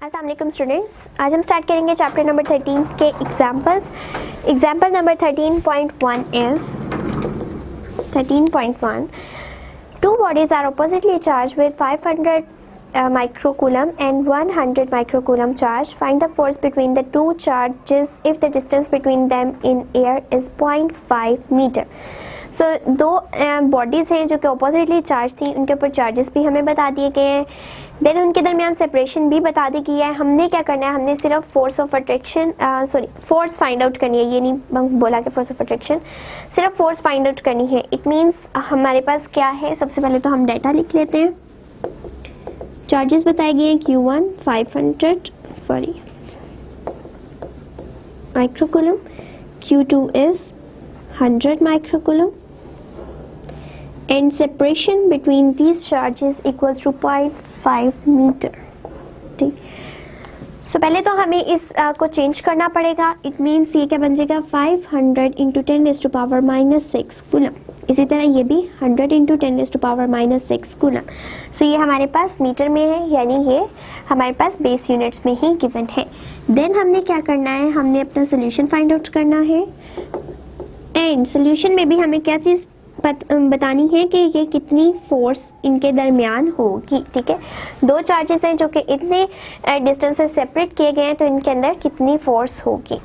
अस्सलाम वालेकुम स्टूडेंट्स, आज हम स्टार्ट करेंगे चैप्टर नंबर 13 के examples. Example number 13.1 is 13.1 two bodies are oppositely charged with 500 microcoulomb and 100 microcoulomb charge. Find the force between the two charges if the distance between them in air is 0.5 meter. सो दो bodies हैं जो कि oppositely charge थी, उनके ऊपर charges भी हमें बता दिए गए हैं, देन उनके दरमियान सेपरेशन भी बता दी गई है। हमने क्या करना है, हमने सिर्फ force of attraction force find out करनी है। ये नहीं बोला कि फोर्स ऑफ अट्रैक्शन, सिर्फ फोर्स फाइंड आउट करनी है। इट मीन्स हमारे पास क्या है, सबसे पहले तो हम डाटा लिख लेते हैं। चार्जेस बताए गए हैं Q1 500 microcoulomb, Q2 is 100 microcoulomb and separation between these charges equals to 0.5 meter. ठीक, सो पहले तो हमें इस को चेंज करना पड़ेगा। इट मीन्स ये क्या बन जाएगा 500 इंटू 10⁻⁻6 कूलम। इसी तरह ये भी 100 इंटू 10⁻⁻6 कूलम। सो ये हमारे पास मीटर में है, यानी ये हमारे पास बेस यूनिट्स में ही गिवन है। देन हमने क्या करना है, हमने अपना सोल्यूशन फाइंड आउट करना है एंड सोल्यूशन में भी हमें क्या चीज़ बतानी है कि ये कितनी फोर्स इनके दरमियान होगी। ठीक है, दो चार्जेस हैं जो कि इतने डिस्टेंस से सेपरेट किए गए हैं, तो इनके अंदर कितनी फोर्स होगी।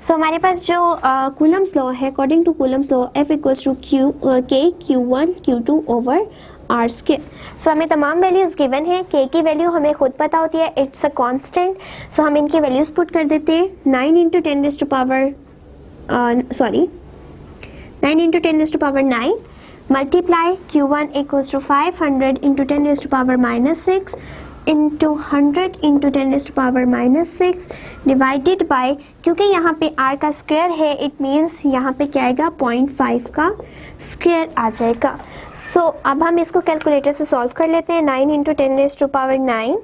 सो हमारे पास जो कूलम्स लॉ है, according to Coulomb's law F equals to K Q1 Q2 over R square. So हमें तमाम वैल्यूज़ गिवन है। K की वैल्यू हमें खुद पता होती है, इट्स अ कांस्टेंट। सो हम इनकी वैल्यूज़ पुट कर देते हैं। 9 into 10⁻9 multiply Q1 equals to 500 into 10⁻⁻6 into 100 into 10⁻⁻6 divided by, क्योंकि यहाँ पे R का स्क्वायर है, इट मीन्स यहाँ पे क्या आएगा 0.5 का स्क्वायर आ जाएगा। सो अब हम इसको कैलकुलेटर से सॉल्व कर लेते हैं। 9 into 10⁻9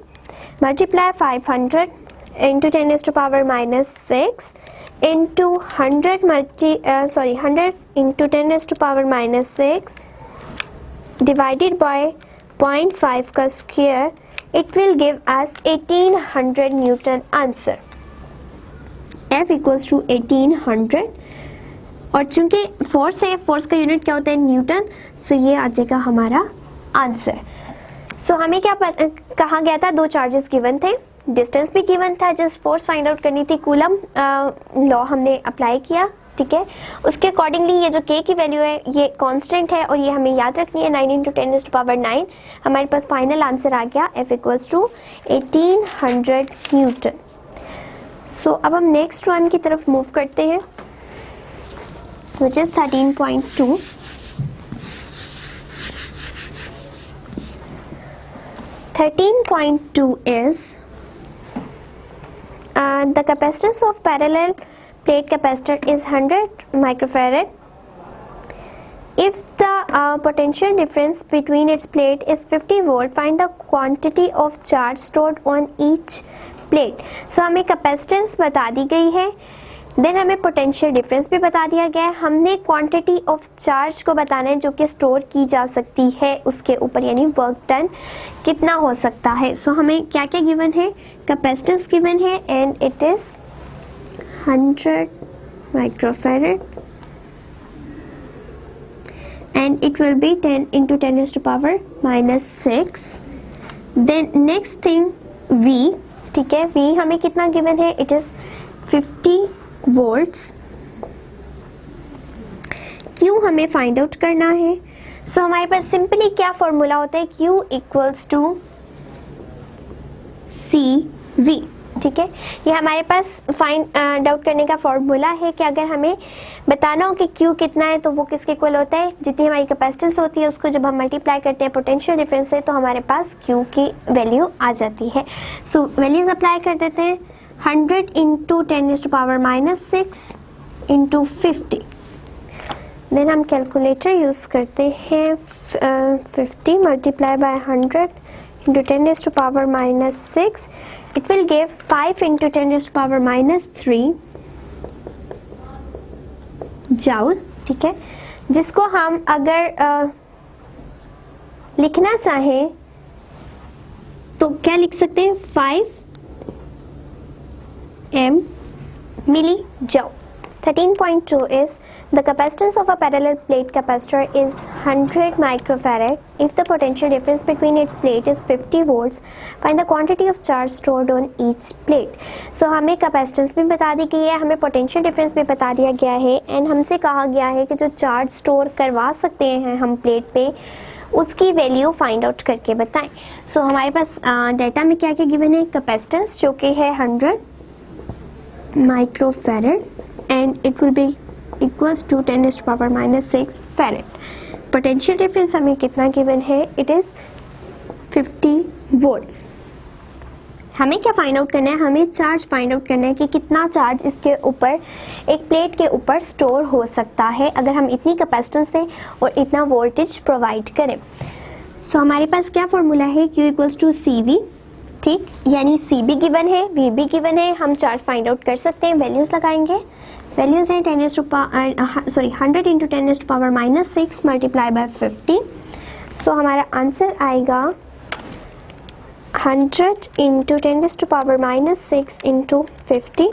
multiply 500 into 10⁻⁻6 into 100 into 10⁻⁻6 divided by 0.5 का square, it will give us 1800 Newton answer. F equals to 1800, और चूंकि फोर्स है, फोर्स का यूनिट क्या होता है न्यूटन, सो ये आ जाएगा हमारा आंसर। सो हमें क्या कहा गया था, दो चार्जेस गिवन थे, डिस्टेंस भी गिवन था, जस्ट फोर्स फाइंड आउट करनी थी। कूलम लॉ हमने अप्लाई किया, ठीक है। उसके अकॉर्डिंगली ये जो K की वैल्यू है ये कांस्टेंट है, और ये हमें याद रखनी है। 9 इंटू 10⁻9 हमारे पास फाइनल आंसर आ गया F इक्वल्स टू 1800 न्यूटन। सो अब हम नेक्स्ट वन की तरफ मूव करते हैं, which is 13.2। 13.2 is the capacitance of parallel plate capacitor is 100 microfarad. If the potential difference between its plate is 50 volt, find the quantity of charge stored on each plate. So हमें capacitance बता दी गई है, then हमें potential difference भी बता दिया गया है। हमने क्वांटिटी ऑफ चार्ज को बताना है जो कि स्टोर की जा सकती है उसके ऊपर, यानी वर्क डन कितना हो सकता है। सो हमें क्या क्या गिवन है, कैपेसिटेंस गिवन है and it is 100 microfarad and it will be 10 into 10⁻⁻6। Then next thing V, ठीक है, V हमें कितना गिवन है, इट इज 50 वोल्ट्स। Q हमें फाइंड आउट करना है। सो हमारे पास सिंपली क्या फॉर्मूला होता है, Q इक्वल्स टू CV, ठीक है। ये हमारे पास फाइंड आउट करने का फॉर्मूला है कि अगर हमें बताना हो कि Q कितना है तो वो किसके इक्वल होता है, जितनी हमारी कैपेसिटेंस होती है उसको जब हम मल्टीप्लाई करते हैं पोटेंशियल डिफरेंस से, तो हमारे पास Q की वैल्यू आ जाती है। सो वैल्यूज अप्लाई कर देते हैं। 100 इंटू 10⁻⁻6 इंटू 50, देन हम कैलकुलेटर यूज़ करते हैं। 50 multiply by 100 into 10⁻⁻6, it will give 5 into 10⁻⁻3 joule, ठीक है, जिसको हम अगर लिखना चाहें तो क्या लिख सकते हैं, 5 m millijoule. 13.2 is the capacitance of a parallel plate capacitor is 100 microfarad. If the potential difference between its plate is 50 volts, find the quantity of charge stored on each plate. So हमें capacitance भी बता दी गई है, हमें potential difference भी बता दिया गया है, एंड हमसे कहा गया है कि जो चार्ज स्टोर करवा सकते हैं हम प्लेट पे उसकी वैल्यू फाइंड आउट करके बताएं. सो हमारे पास डाटा में क्या क्या गिवन है, कैपेसिटेंस जो कि है 100 microfarad and it will be equals to 10 raised to power minus 6 farad. Potential difference हमें कितना given है, it is 50 volts. हमें क्या फाइंड आउट करना है, हमें चार्ज फाइंड आउट करना है कि कितना चार्ज इसके ऊपर एक प्लेट के ऊपर स्टोर हो सकता है अगर हम इतनी कैपेसिटेंस दें और इतना वोल्टेज प्रोवाइड करें. सो हमारे पास क्या फॉर्मूला है, Q इक्वल्स टू CV, ठीक, यानी C भी गिवन है, V भी गिवन है, हम चार्ज फाइंड आउट कर सकते हैं. वैल्यूज लगाएंगे, वैल्यूज हैं 100 into 10 raised to power minus 6 multiply by 50. So हमारा आंसर आएगा 100 into 10 raised to power minus 6 into 50.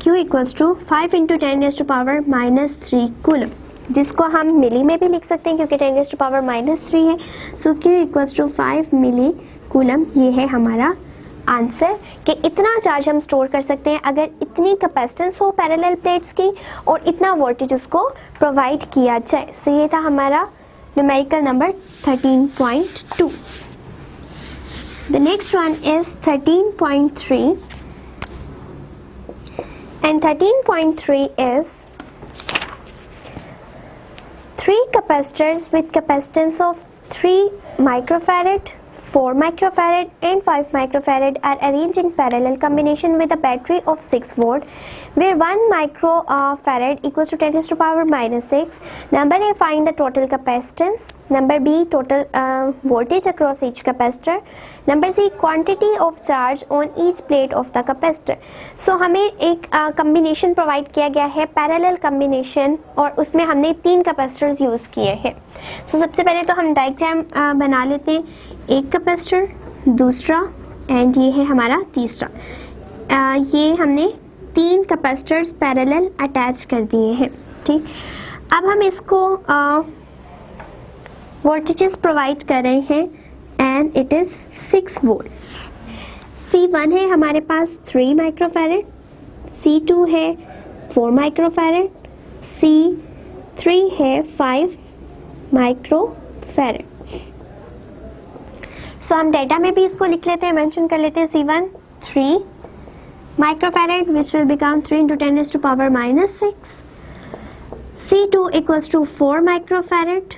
Q equals to 5 into 10 raised to power minus 3 coulomb, जिसको हम मिली में भी लिख सकते हैं क्योंकि 10 raised to power minus 3 है. So Q equals to 5 milli coulomb. ये है हमारा आंसर कि इतना चार्ज हम स्टोर कर सकते हैं अगर इतनी कैपेसिटेंस हो पैरेलल प्लेट्स की और इतना वोल्टेज उसको प्रोवाइड किया जाए. सो ये था हमारा numerical number 13.2. The next one is 13.3 and 13.3 is 3 capacitors with capacitance of 3 microfarad, 4 microfarad and 5 microfarad are arranged in parallel combination with a battery of 6 volt where 1 microfarad equals to 10 raised to power minus 6. Number A, find the total capacitance. Number B, total voltage across each capacitor. Number C, quantity of charge on each plate of the capacitor. So हमें एक combination provide किया गया है, parallel combination, और उसमें हमने 3 capacitors use किए हैं. So सबसे पहले तो हम डायग्राम बना लेते हैं, एक कैपेसिटर, दूसरा एंड ये है हमारा तीसरा. ये हमने 3 कैपेसिटर्स पैरेलल अटैच कर दिए हैं, ठीक. अब हम इसको वोल्टेजेस प्रोवाइड कर रहे हैं and it is 6 volt. C1 है हमारे पास 3 माइक्रोफैरड, C2 है 4 माइक्रोफैरड, C3 है 5 माइक्रोफैरड. सो हम डेटा में भी इसको लिख लेते हैं, मेंशन कर लेते हैं. C1 3 microfarad which will become 3 into 10 raised to power minus 6. C2 equals to 4 microfarad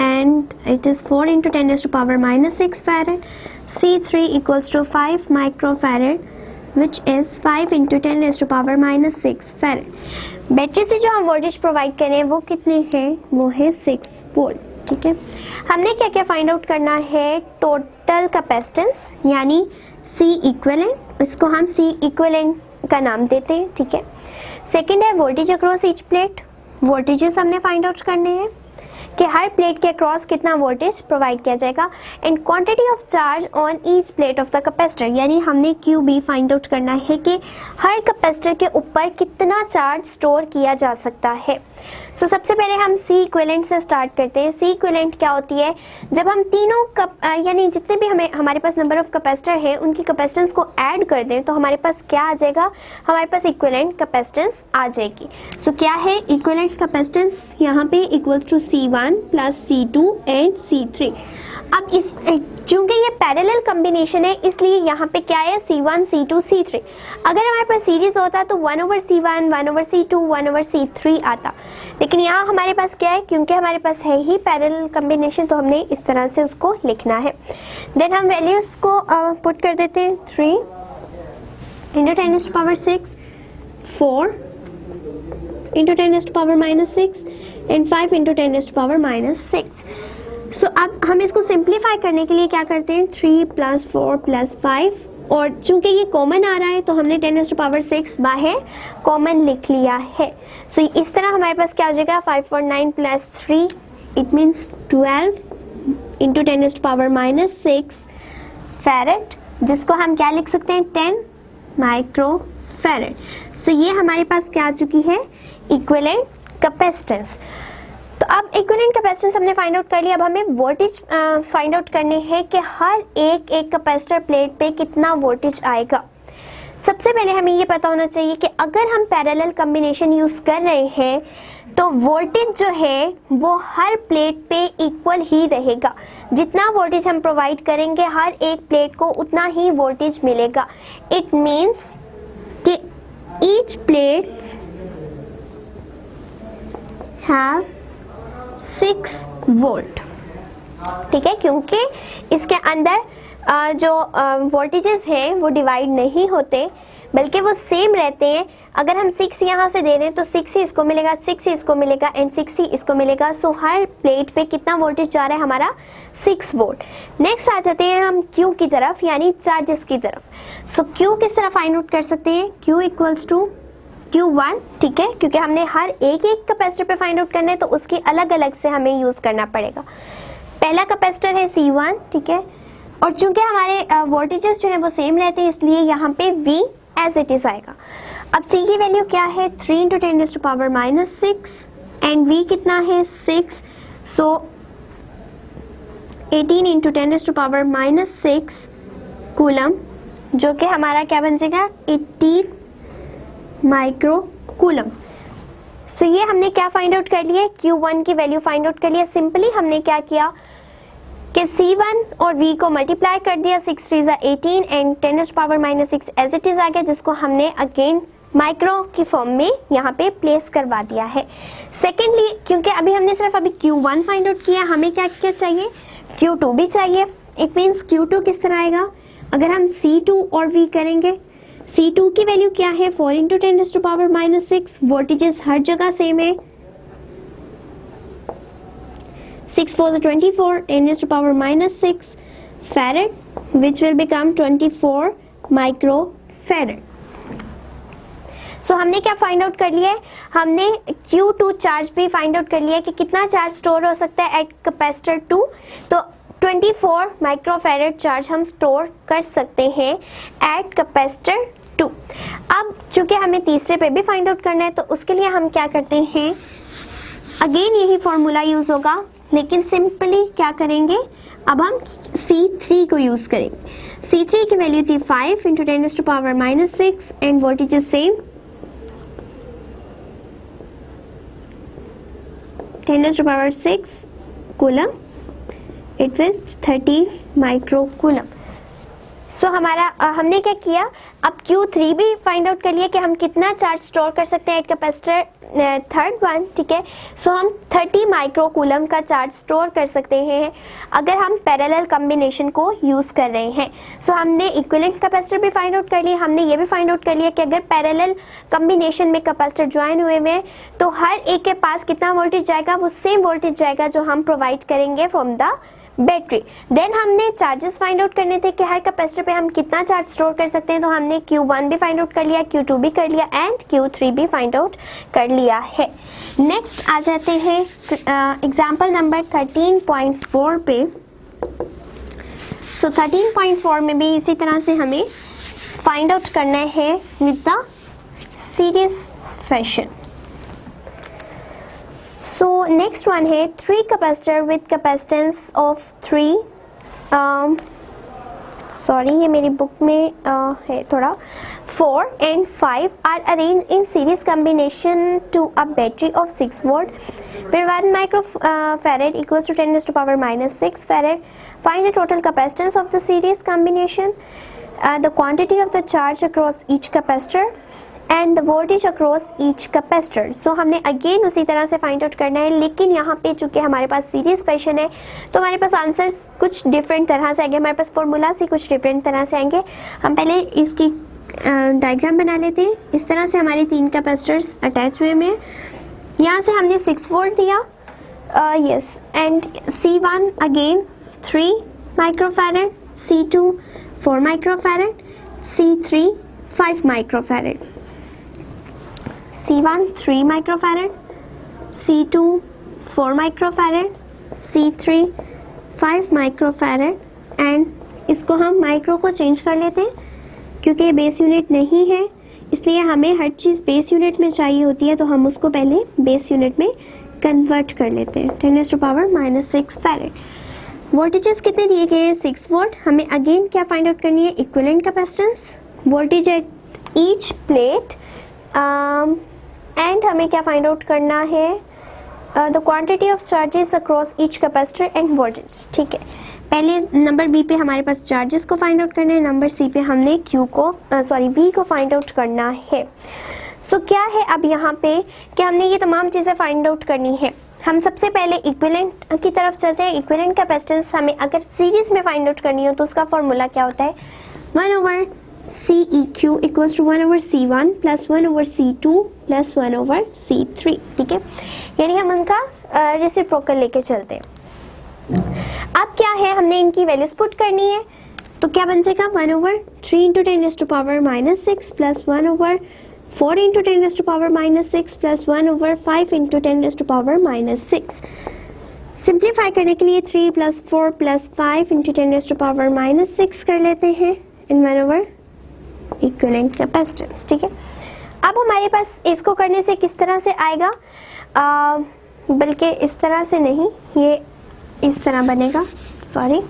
and it is 4 into 10 raised to power minus 6 farad. C3 equals to 5 microfarad which is 5 into 10 raised to power minus 6 farad. Battery से जो हम voltage provide करें वो कितने हैं, वो है 6 volt, ठीक है. हमने क्या क्या फाइंड आउट करना है, टोटल कैपेसिटेंस यानी C इक्विवेलेंट, इसको हम C इक्विवेलेंट का नाम देते हैं, ठीक है. सेकेंड है voltage across each plate, voltages हमने फाइंड आउट करने हैं कि हर प्लेट के अक्रॉस कितना वोल्टेज प्रोवाइड किया जाएगा. And quantity of charge on each plate of the capacitor, यानी हमने QB फाइंड आउट करना है कि हर कैपेसिटर के ऊपर कितना चार्ज स्टोर किया जा सकता है. सो सबसे पहले हम C इक्विवेलेंट से स्टार्ट करते हैं. C इक्विवेलेंट क्या होती है, जब हम तीनों यानी जितने भी हमारे पास नंबर ऑफ कैपेसिटर है उनकी कैपेसिटेंस को ऐड कर दें तो हमारे पास क्या आ जाएगा, हमारे पास इक्विवेलेंट कैपेसिटेंस आ जाएगी. सो क्या है इक्विवेलेंट कैपेसिटेंस, यहाँ पे equals to C1 plus C2 and C3. अब इस चूंकि ये पैरेलल कॉम्बिनेशन है इसलिए यहाँ पे क्या है, C1 C2 C3. अगर हमारे पास सीरीज होता तो 1/C1 1/C2 1/C3 आता, लेकिन यहाँ हमारे पास क्या है, क्योंकि हमारे पास है ही पैरेलल कॉम्बिनेशन तो हमने इस तरह से उसको लिखना है. देन हम वैल्यूज को पुट कर देते हैं. 3 into 10 raised to power 6, 4 into 10 raised to power minus 6 and 5 into 10 raised to power minus 6. सो अब हम इसको सिंप्लीफाई करने के लिए क्या करते हैं, 3 + 4 + 5, और चूंकि ये कॉमन आ रहा है तो हमने 10 raised to power 6 बाहर कॉमन लिख लिया है. सो इस तरह हमारे पास क्या हो जाएगा, 5 4 9 + 3 it means 12 into 10 raised to power minus 6 farad जिसको हम क्या लिख सकते हैं 10 माइक्रोफैरेड। सो ये हमारे पास क्या आ चुकी है इक्विवेलेंट कैपेसिटेंस। तो अब इक्विवेलेंट कैपेसिटेंस हमने फाइंड आउट कर लिया। अब हमें वोल्टेज फाइंड आउट करने हैं कि हर एक कैपेसिटर प्लेट पे कितना वोल्टेज आएगा। सबसे पहले हमें ये पता होना चाहिए कि अगर हम पैरेलल कॉम्बिनेशन यूज कर रहे हैं तो वोल्टेज जो है वो हर प्लेट पे इक्वल ही रहेगा। जितना वोल्टेज हम प्रोवाइड करेंगे हर एक प्लेट को उतना ही वोल्टेज मिलेगा। इट मीन्स कि ईच प्लेट हैव 6 वोल्ट। ठीक है, क्योंकि इसके अंदर जो वोल्टेजेस हैं वो डिवाइड नहीं होते बल्कि वो सेम रहते हैं। अगर हम 6 यहाँ से दे रहे हैं तो 6 ही इसको मिलेगा, 6 ही इसको मिलेगा एंड 6 ही इसको मिलेगा। सो हर प्लेट पे कितना वोल्टेज जा रहा है हमारा 6 वोल्ट। नेक्स्ट आ जाते हैं हम Q की तरफ यानी चार्जेस की तरफ। सो Q किस तरह फाइंड आउट कर सकते हैं, Q इक्वल्स टू Q1। ठीक है, क्योंकि हमने हर एक कैपेसिटर पे फाइंड आउट करना है तो उसकी अलग अलग से हमें यूज करना पड़ेगा। पहला कैपेसिटर है C1। ठीक है, और चूंकि हमारे वोल्टेजेस जो है वो सेम रहते हैं इसलिए यहाँ पे V एज इट इज आएगा। अब C की वैल्यू क्या है 3 × 10⁻⁶ एंड V कितना है 6। सो 18 × 10⁻⁶ कूलम, जो कि हमारा क्या बन जाएगा 18 माइक्रो कूलम। सो ये हमने क्या फाइंड आउट कर लिया, Q1 की वैल्यू फाइंड आउट कर लिया। सिंपली हमने क्या किया कि C1 और V को मल्टीप्लाई कर दिया, 6 3 = 18 एंड 10⁻⁶ एज इट इज आ गया, जिसको हमने अगेन माइक्रो की फॉर्म में यहाँ पे प्लेस करवा दिया है। सेकेंडली, क्योंकि अभी हमने सिर्फ अभी Q1 फाइंड आउट किया, हमें क्या क्या चाहिए Q2 भी चाहिए। इट मीन्स Q2 किस तरह आएगा, अगर हम C2 और V करेंगे, C2 की वैल्यू क्या है 4 × 10⁻⁶। वोल्टेजेस हर जगह सेम है, 6 4 = 24, 10⁻⁶ farad, which will become 24 microfarad. सो हमने क्या फाइंड आउट कर लिया है, हमने Q2 चार्ज भी फाइंड आउट कर लिया है कि कितना चार्ज स्टोर हो सकता है एट कैपेसिटर 2। तो 24 माइक्रोफैरेड चार्ज हम स्टोर कर सकते हैं एट कैपेसिटर 2। अब चूंकि हमें तीसरे पे भी फाइंड आउट करना है तो उसके लिए हम क्या करते हैं, अगेन यही फॉर्मूला यूज होगा लेकिन सिंपली क्या करेंगे, अब हम C3 को यूज करेंगे। C3 की वैल्यू थी 5 × 10⁻⁶ and voltage is same 10⁻⁶ coulomb, it will 30 micro coulomb. So हमारा हमने क्या किया, अब Q3 भी फाइंड आउट कर लिया कि हम कितना चार्ज स्टोर कर सकते हैं एट कैपेसिटर थर्ड वन। ठीक है, सो हम 30 माइक्रो कूलम का चार्ज स्टोर कर सकते हैं अगर हम पैरेलल कॉम्बिनेशन को यूज कर रहे हैं। सो हमने इक्विवेलेंट कैपेसिटर भी फाइंड आउट कर लिया, हमने ये भी फाइंड आउट कर लिया कि अगर पैरेलल कॉम्बिनेशन में कैपेसिटर ज्वाइन हुए हैं तो हर एक के पास कितना वोल्टेज जाएगा, वो सेम वोल्टेज जाएगा जो हम प्रोवाइड करेंगे फ्रॉम द बैटरी। देन हमने चार्जेस फाइंड आउट करने थे कि हर कैपेसिटर पे हम कितना चार्ज स्टोर कर सकते हैं, तो हमने Q1 भी फाइंड आउट कर लिया, Q2 भी कर लिया एंड Q3 भी फाइंड आउट कर लिया है। नेक्स्ट आ जाते हैं एग्जांपल नंबर 13.4 पे। सो 13.4 में भी इसी तरह से हमें फाइंड आउट करना है with the series fashion. So next one है 3 capacitor with capacitance of 3 sorry ये मेरी बुक में है थोड़ा 4 and 5 are arranged in series combination to a battery of 6 volt where 1 microfarad equals to 10⁻⁶ farad. Find the total capacitance of the series combination, the quantity of the charge across each capacitor and the voltage across each capacitor. So हमने again उसी तरह से find out करना है, लेकिन यहाँ पे चूंकि हमारे पास सीरीज फैशन है तो हमारे पास आंसर्स कुछ डिफरेंट तरह से आएंगे, हमारे पास फॉर्मूलाज ही कुछ डिफरेंट तरह से आएंगे। हम पहले इसकी डायग्राम बना लेते हैं। इस तरह से हमारे 3 कैपेसिटर्स अटैच हुए हैं। यहाँ से हमने 6 वोल्ट दिया yes and C1 again 3 microfarad, C2 4 microfarad, C3 5 microfarad. C1 3 microfarad, C2 4 microfarad, C3 5 microfarad and इसको हम माइक्रो को चेंज कर लेते हैं, क्योंकि ये बेस यूनिट नहीं है इसलिए हमें हर चीज़ बेस यूनिट में चाहिए होती है, तो हम उसको पहले बेस यूनिट में कन्वर्ट कर लेते हैं। 10⁻⁻6 फैरेड। वोल्टेजेस कितने दिए गए हैं? 6 वोल्ट। हमें अगेन क्या फाइंड आउट करनी है? Equivalent capacitance, voltage at each plate, and हमें क्या फाइंड आउट करना है? The quantity of charges across each capacitor end voltage. ठीक है, पहले नंबर बी पे हमारे पास चार्जेस को फाइंड आउट करना है, नंबर सी पे हमने वी को फाइंड आउट करना है। सो क्या है अब यहाँ पे कि हमने ये तमाम चीज़ें फाइंड आउट करनी है। हम सबसे पहले इक्विवेलेंट की तरफ चलते हैं। इक्विवेलेंट कैपेसिटेंस हमें अगर सीरीज में फाइंड आउट करनी हो तो उसका फॉर्मूला क्या होता है? 1/CEQ = 1/C1 + 1/C2 + 1/C3। ठीक है, यानी हम उनका रेसिप्रोकल लेके चलते हैं। अब क्या है, हमने इनकी वैल्यूज पुट करनी है, तो क्या बन जाएगा? 1/3 × 10⁻⁻6 + 1/4 × 10⁻⁻6 + 1/5 × 10⁻⁻6। सिंप्लीफाई करने के लिए 3 + 4 + 5 × 10⁻⁻6 कर लेते हैं इन 1/, इक्विवेलेंट कैपेसिटेंस। ठीक है, अब हमारे पास इसको करने से किस तरह से आएगा? बल्कि इस तरह से नहीं, ये इस तरह बनेगा, सॉरी,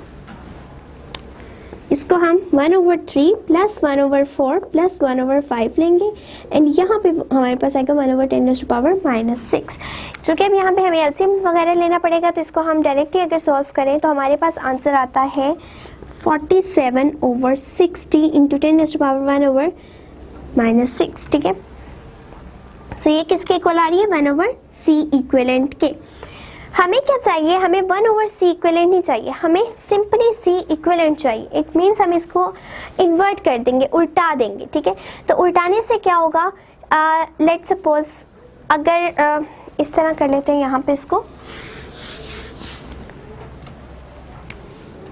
इसको हम 1/3 + 1/4 + 1/5 लेंगे एंड यहाँ पे हमारे पास आएगा 1/10⁻⁻6। जो कि अब यहाँ पे हमें एलसीएम वगैरह लेना पड़ेगा, तो इसको हम डायरेक्टली अगर सॉल्व करें तो हमारे पास आंसर आता है 47/60 × 10⁻⁻6। ठीक है, सो ये किसके इक्वल आ रही है? 1/C इक्विवेलेंट के। हमें क्या चाहिए? हमें 1/C इक्विवेलेंट नहीं चाहिए, हमें सिंपली C इक्विवेलेंट चाहिए। इट मीन्स हम इसको इन्वर्ट कर देंगे, उल्टा देंगे। ठीक है, तो उल्टाने से क्या होगा? लेट्स सपोज अगर इस तरह कर लेते हैं, यहाँ पे इसको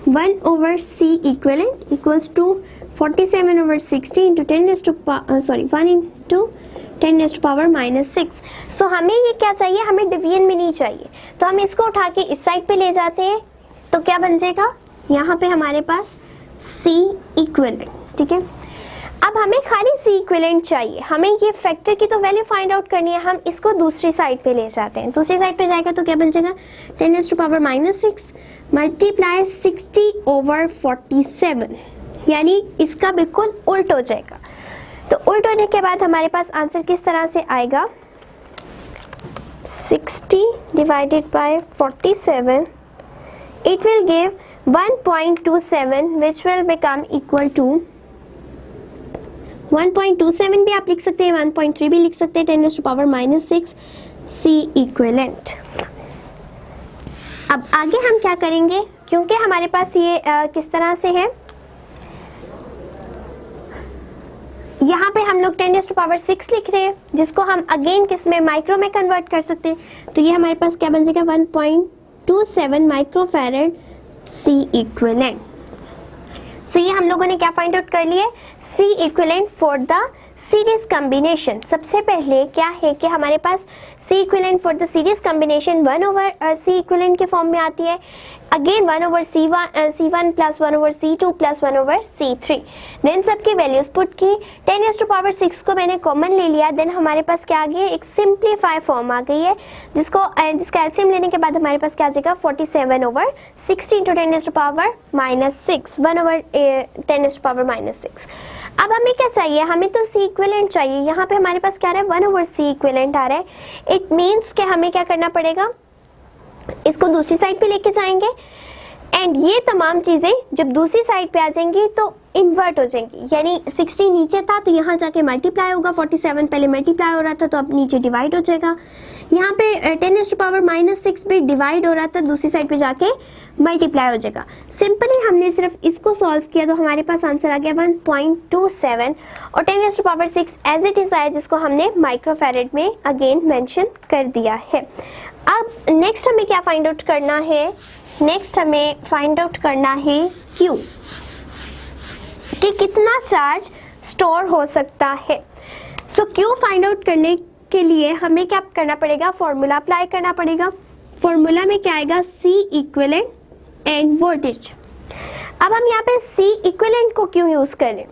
1/C इक्विवेलेंट = 47/60 × 10⁻⁻6। सो हमें ये क्या चाहिए? हमें डिवीजन में नहीं चाहिए, तो हम इसको उठा के इस साइड पे ले जाते हैं, तो क्या बन जाएगा? यहाँ पे हमारे पास C इक्विवेलेंट। ठीक है, अब हमें खाली C इक्विवेलेंट चाहिए, हमें ये फैक्टर की तो वैल्यू फाइंड आउट करनी है। हम इसको दूसरी साइड पे ले जाते हैं, दूसरी साइड पे जाएगा तो क्या बन जाएगा? 10⁻⁻6 × 60/47, यानी इसका बिल्कुल उल्ट हो जाएगा। तो उल्ट होने के बाद हमारे पास आंसर किस तरह से आएगा? 60 / 47, it will give 1.27 which will become equal to 1.27 भी आप लिख सकते हैं, 1.3 भी लिख सकते हैं, 10⁻⁻6 C इक्विवेलेंट। अब आगे हम क्या करेंगे? क्योंकि हमारे पास ये किस तरह से है, यहाँ पे हम लोग 10⁻6 लिख रहे हैं, जिसको हम अगेन किस में? माइक्रो में कन्वर्ट कर सकते हैं। तो ये हमारे पास क्या बन जाएगा? 1.27 माइक्रोफैरेड C इक्विवेलेंट। सो ये हम लोगों ने क्या फाइंड आउट कर लिया? C equivalent for the series combination. सबसे पहले क्या है कि हमारे पास C equivalent for the series combination 1/C equivalent के फॉर्म में आती है, again 1/C1 + 1/C2 + 1/C3। Then सबकी वैल्यूज पुट की, 10⁻6 को मैंने कॉमन ले लिया, देन हमारे पास क्या आ गया? एक सिंप्लीफाई फॉर्म आ गई है, जिसका एलसीएम लेने के बाद हमारे पास क्या आ जाएगा? 47/60 × 10⁻⁻6, 1/10⁻⁻6। अब हमें क्या चाहिए? हमें तो C इक्विवेलेंट चाहिए। यहाँ पे हमारे पास क्या आ रहा है? 1/C इक्विवेलेंट आ रहा है। इट मीन्स कि हमें क्या करना पड़ेगा? इसको दूसरी साइड पे लेके जाएंगे एंड ये तमाम चीज़ें जब दूसरी साइड पे आ जाएंगी तो इन्वर्ट हो जाएंगी, यानी 60 नीचे था तो यहाँ जाके मल्टीप्लाई होगा, 47 पहले मल्टीप्लाई हो रहा था तो अब नीचे डिवाइड हो जाएगा। यहाँ पे 10⁻⁻6 भी डिवाइड हो रहा था, दूसरी साइड पे जाके मल्टीप्लाई हो जाएगा। सिंपली हमने सिर्फ इसको सॉल्व किया तो हमारे पास आंसर आ गया 1.27 और 10⁻6 एज इट इज आया, जिसको हमने माइक्रोफैरेड में अगेन मेंशन कर दिया है। अब नेक्स्ट हमें क्या फाइंड आउट करना है? नेक्स्ट हमें फाइंड आउट करना है Q, कि कितना चार्ज स्टोर हो सकता है। सो Q फाइंड आउट करने के लिए हमें क्या करना पड़ेगा? फॉर्मूला अप्लाई करना पड़ेगा। फॉर्मूला में क्या आएगा? C equivalent end voltage. अब हम यहाँ पे C इक्विवेलेंट को क्यों यूज करें?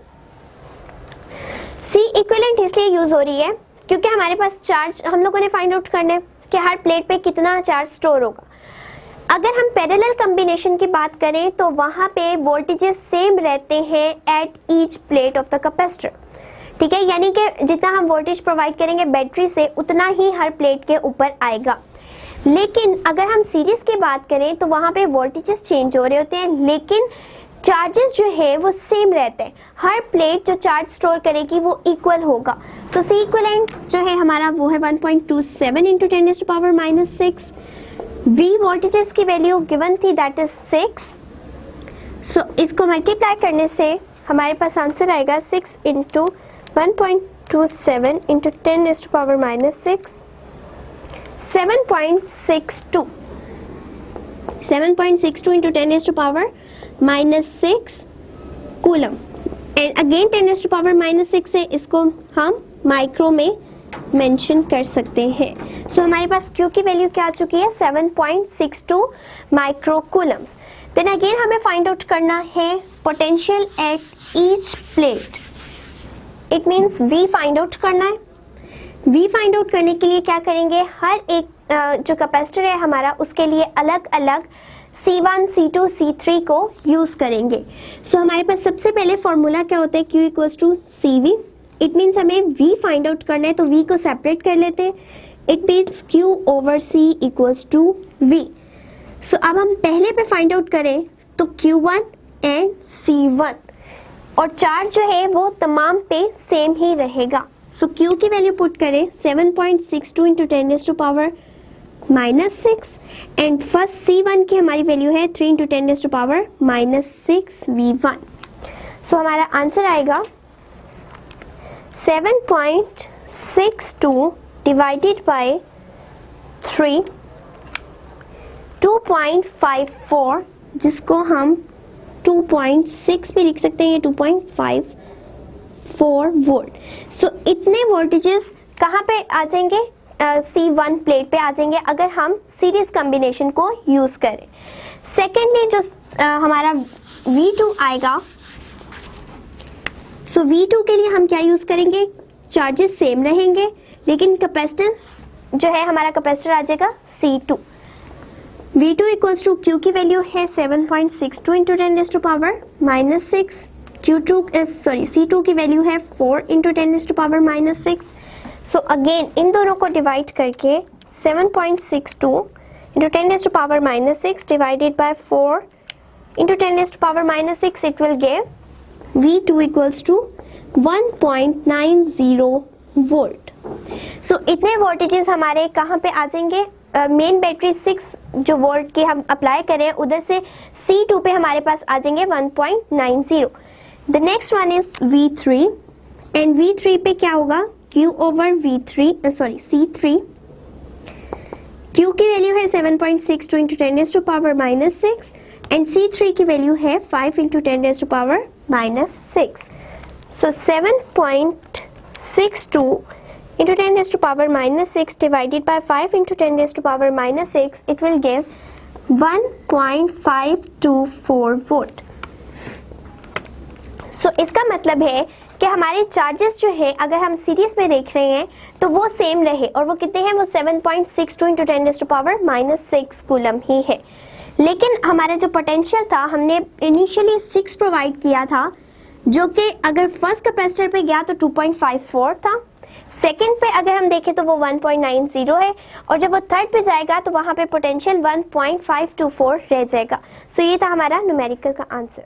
C इक्विवेलेंट इसलिए यूज हो रही है क्योंकि हमारे पास चार्ज हम लोगों ने फाइंड आउट करना है कि हर प्लेट पे कितना चार्ज स्टोर होगा। अगर हम पैरेलल कॉम्बिनेशन की बात करें तो वहां पे वोल्टेजेस सेम रहते हैं at each plate of the capacitor, ठीक है, यानी कि जितना हम वोल्टेज प्रोवाइड करेंगे बैटरी से उतना ही हर प्लेट के ऊपर आएगा। लेकिन अगर हम सीरीज की बात करें तो वहां पे वोल्टेजेस चेंज हो रहे होते हैं लेकिन चार्जेस जो है वो सेम रहते हैं, हर प्लेट जो चार्ज स्टोर करेगी वो इक्वल होगा। सो C इक्विवेलेंट जो है हमारा वो है 1.27 इंटू 10⁻⁻6। V वोल्टेजेस की वैल्यू गिवन थी दैट इज 6। सो इसको मल्टीप्लाई करने से हमारे पास आंसर आएगा 6 into 1.27 into 10⁻⁻6 7.62 into 10⁻⁻6 coulomb. And again 10⁻⁻6 है, इसको हम माइक्रो में मेंशन कर सकते हैं। सो हमारे पास Q की वैल्यू क्या आ चुकी है 7.62 माइक्रो कूलम्स। देन अगेन हमें फाइंड आउट करना है potential at each plate. It means V find out करना है। V फाइंड आउट करने के लिए क्या करेंगे, हर एक जो कैपेसिटर है हमारा उसके लिए अलग अलग C1, C2, C3 को यूज करेंगे। सो हमारे पास सबसे पहले फॉर्मूला क्या होता है Q equals to CV। It means हमें V फाइंड आउट करना है तो V को सेपरेट कर लेते हैं। It means Q over C equals to V। So अब हम पहले पे फाइंड आउट करें तो Q1 एंड C1 और चार्ज जो है वो तमाम पे सेम ही रहेगा। सो Q की वैल्यू पुट करें 7.62 इंटू 10⁻⁻6 एंड फर्स्ट C1 की हमारी वैल्यू है 3 इंटू 10⁻⁻6 V1। सो हमारा आंसर आएगा 7.62 डिवाइडेड बाय 3 2.54, जिसको हम 2.6 भी लिख सकते हैं, 2.54 वोल्ट। सो इतने वोल्टेजेस कहाँ पे आ जाएंगे, C1 प्लेट पे आ जाएंगे अगर हम सीरीज कॉम्बिनेशन को यूज करें। सेकेंडली जो हमारा V2 आएगा, सो V2 के लिए हम क्या यूज करेंगे, चार्जेस सेम रहेंगे लेकिन कैपेसिटेंस जो है हमारा कैपेसिटर आ जाएगा C2। V2 equals to Q की वैल्यू है 7.62 इंटू 10⁻⁻6। C2 की वैल्यू है 4 इंटू 10⁻⁻6। सो अगेन इन दोनों को डिवाइड करके 7.62 into 10⁻⁻6 divided by 4 into 10⁻⁻6 it will give V2 equals to 1.90 volt. So इतने वोल्टेजेस हमारे कहाँ पे आ जाएंगे, मेन बैटरी 6 जो वोल्ट की हम अप्लाई करें उधर से C2 पे हमारे पास आ जाएंगे 1.90। The next one is V3 and V3 पे क्या होगा, Q ओवर C3। Q की वैल्यू है 7.62 इंटू 10⁻⁻6 एंड C3 की वैल्यू है 5 into 10⁻⁻6। So 7.62 into 10⁻⁻6 divided by 5 into 10⁻⁻6 it will give 1.524 volt। सो इसका मतलब है कि हमारे चार्जेस जो है अगर हम सीरीज में देख रहे हैं तो वो सेम रहे और वो कितने हैं, वो 7.62 into 10⁻⁻6 कूलम ही है। लेकिन हमारा जो पोटेंशियल था हमने इनिशियली 6 प्रोवाइड किया था जो कि अगर फर्स्ट कैपेसिटर पे गया तो 2.54 था, सेकंड पे अगर हम देखें तो वो 1.90 है और जब वो थर्ड पे जाएगा तो वहाँ पे पोटेंशियल 1.524 रह जाएगा। सो ये था हमारा न्यूमेरिकल का आंसर।